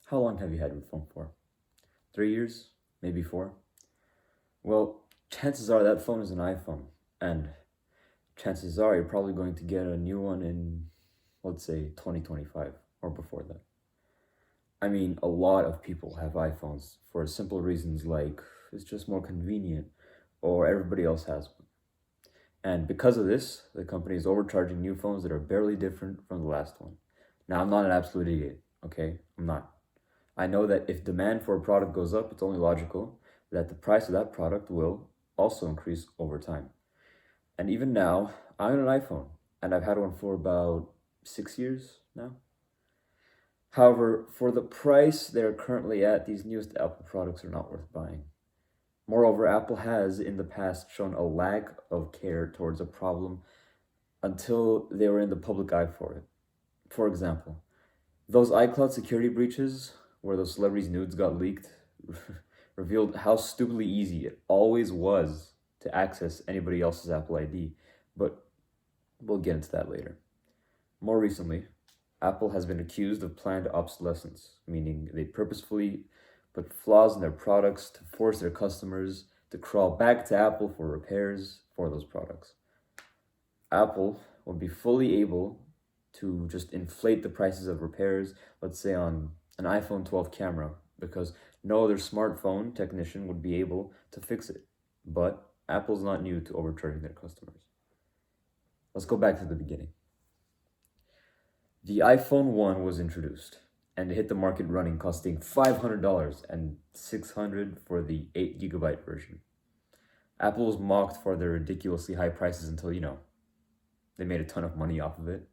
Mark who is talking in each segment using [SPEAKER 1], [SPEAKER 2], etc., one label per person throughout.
[SPEAKER 1] How long have you had your phone for? 3 years? Maybe 4? Well, chances are that phone is an iPhone, and chances are you're probably going to get a new one in, let's say, 2025 or before that. I mean, a lot of people have iPhones for simple reasons like it's just more convenient or everybody else has one. And because of this, the company is overcharging new phones that are barely different from the last one. Now, I'm not an absolute idiot, okay? I'm not. I know that if demand for a product goes up, it's only logical that the price of that product will also increase over time. And even now, I own an iPhone, and I've had one for about 6 years now. However, for the price they're currently at, these newest Apple products are not worth buying. Moreover, Apple has in the past shown a lack of care towards a problem until they were in the public eye for it. For example, those iCloud security breaches where those celebrities' nudes got leaked revealed how stupidly easy it always was to access anybody else's Apple ID, but we'll get into that later. More recently, Apple has been accused of planned obsolescence, meaning they purposefully put flaws in their products to force their customers to crawl back to Apple for repairs for those products. Apple would be fully able to just inflate the prices of repairs, let's say on an iPhone 12 camera, because no other smartphone technician would be able to fix it. But Apple's not new to overcharging their customers. Let's go back to the beginning. The iPhone 1 was introduced, and it hit the market running, costing $500 and $600 for the 8 GB version. Apple was mocked for their ridiculously high prices until, they made a ton of money off of it.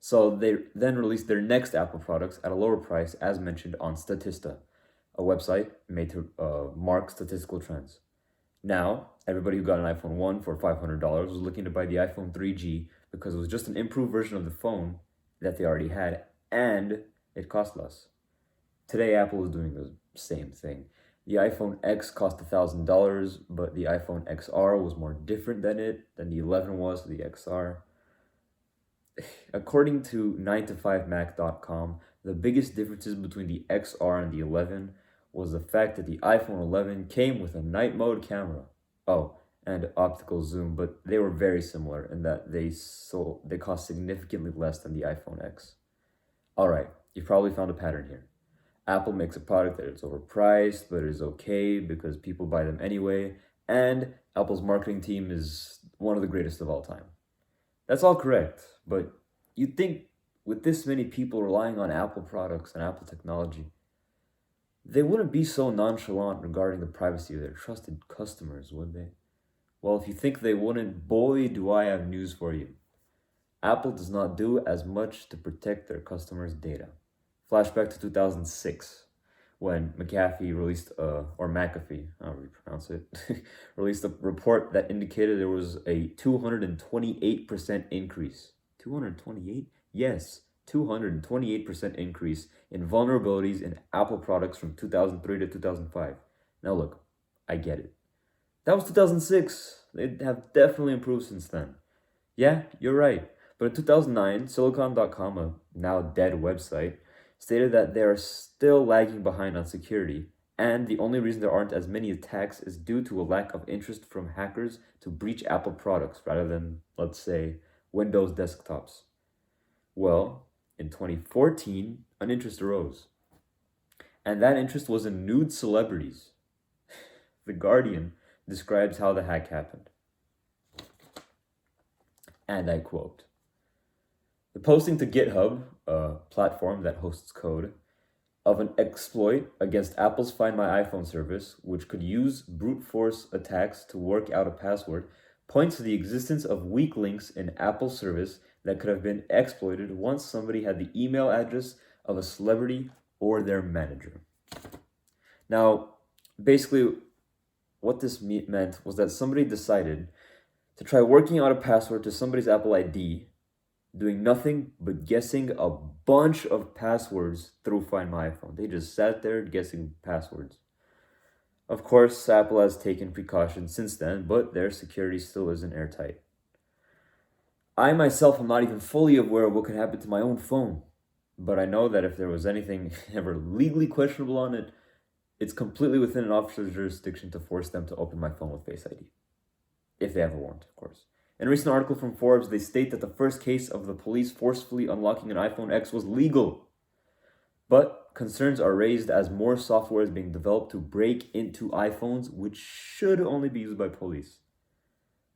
[SPEAKER 1] So they then released their next Apple products at a lower price, as mentioned on Statista, a website made to mark statistical trends. Now, everybody who got an iPhone 1 for $500 was looking to buy the iPhone 3G because it was just an improved version of the phone that they already had, and it cost less. Today, Apple is doing the same thing. The iPhone X cost $1,000, but the iPhone XR was more different than the 11 was, the XR. According to 9to5mac.com, the biggest differences between the XR and the 11 was the fact that the iPhone 11 came with a night mode camera. Oh, and optical zoom, but they were very similar in that they cost significantly less than the iPhone X. Alright, you probably found a pattern here. Apple makes a product that is overpriced, but is okay because people buy them anyway, and Apple's marketing team is one of the greatest of all time. That's all correct, but you'd think with this many people relying on Apple products and Apple technology, they wouldn't be so nonchalant regarding the privacy of their trusted customers, would they? Well, if you think they wouldn't, boy, do I have news for you. Apple does not do as much to protect their customers' data. Flashback to 2006, when McAfee released, or McAfee, however you pronounce it, released a report that indicated there was a 228% increase. 228? Yes, 228% increase in vulnerabilities in Apple products from 2003 to 2005. Now look, I get it. That was 2006. They have definitely improved since then. Yeah, you're right. But in 2009, Silicon.com, a now dead website, stated that they are still lagging behind on security, and the only reason there aren't as many attacks is due to a lack of interest from hackers to breach Apple products rather than, let's say, Windows desktops. Well, in 2014, an interest arose, and that interest was in nude celebrities. The Guardian describes how the hack happened. And I quote, "The posting to GitHub, a platform that hosts code, of an exploit against Apple's Find My iPhone service, which could use brute force attacks to work out a password, points to the existence of weak links in Apple's service that could have been exploited once somebody had the email address of a celebrity or their manager." Now, basically, what this meant was that somebody decided to try working out a password to somebody's Apple ID, doing nothing but guessing a bunch of passwords through Find My iPhone. They just sat there guessing passwords. Of course, Apple has taken precautions since then, but their security still isn't airtight. I myself am not even fully aware of what could happen to my own phone, But I know that if there was anything ever legally questionable on it, it's completely within an officer's jurisdiction to force them to open my phone with Face ID. If they have a warrant, of course. In a recent article from Forbes, they state that the first case of the police forcefully unlocking an iPhone X was legal. But concerns are raised as more software is being developed to break into iPhones, which should only be used by police.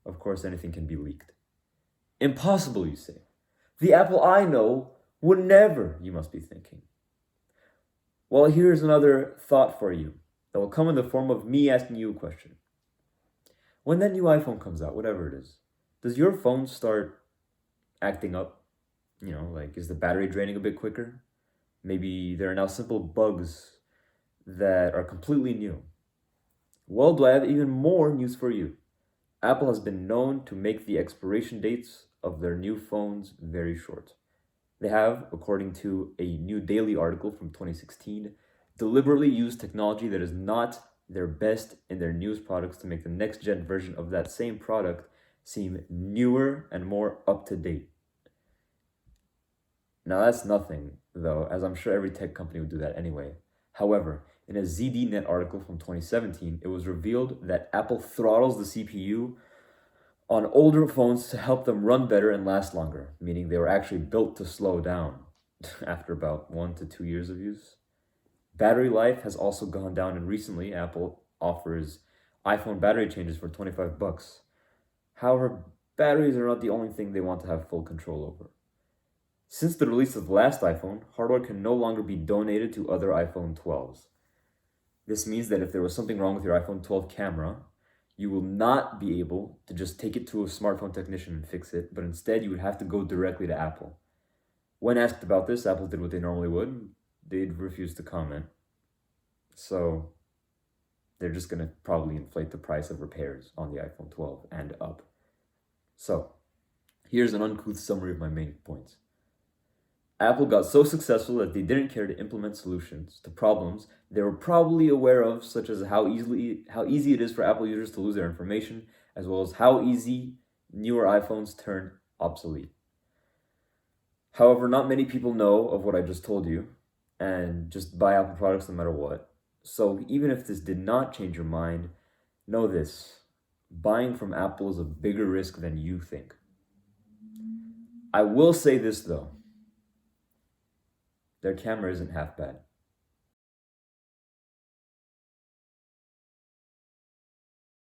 [SPEAKER 1] Of course, anything can be leaked. Impossible, you say. The Apple I know would never, you must be thinking. Well, here's another thought for you that will come in the form of me asking you a question. When that new iPhone comes out, whatever it is, does your phone start acting up? Like, is the battery draining a bit quicker? Maybe there are now simple bugs that are completely new. Well, do I have even more news for you? Apple has been known to make the expiration dates of their new phones very short. They have, according to a new daily article from 2016, deliberately used technology that is not their best in their newest products to make the next gen version of that same product seem newer and more up to date. Now that's nothing, though, as I'm sure every tech company would do that anyway. However, in a ZDNet article from 2017, it was revealed that Apple throttles the CPU on older phones to help them run better and last longer, meaning they were actually built to slow down after about 1 to 2 years of use. Battery life has also gone down, and recently Apple offers iPhone battery changes for $25. However, batteries are not the only thing they want to have full control over. Since the release of the last iPhone, hardware can no longer be donated to other iPhone 12s. This means that if there was something wrong with your iPhone 12 camera, you will not be able to just take it to a smartphone technician and fix it, but instead you would have to go directly to Apple. When asked about this, Apple did what they normally would. They'd refuse to comment. So they're just going to probably inflate the price of repairs on the iPhone 12 and up. So here's an uncouth summary of my main points. Apple got so successful that they didn't care to implement solutions to problems they were probably aware of, such as how easy it is for Apple users to lose their information, as well as how easy newer iPhones turn obsolete. However, not many people know of what I just told you and just buy Apple products no matter what. So even if this did not change your mind, know this: buying from Apple is a bigger risk than you think. I will say this though. Their camera isn't half bad.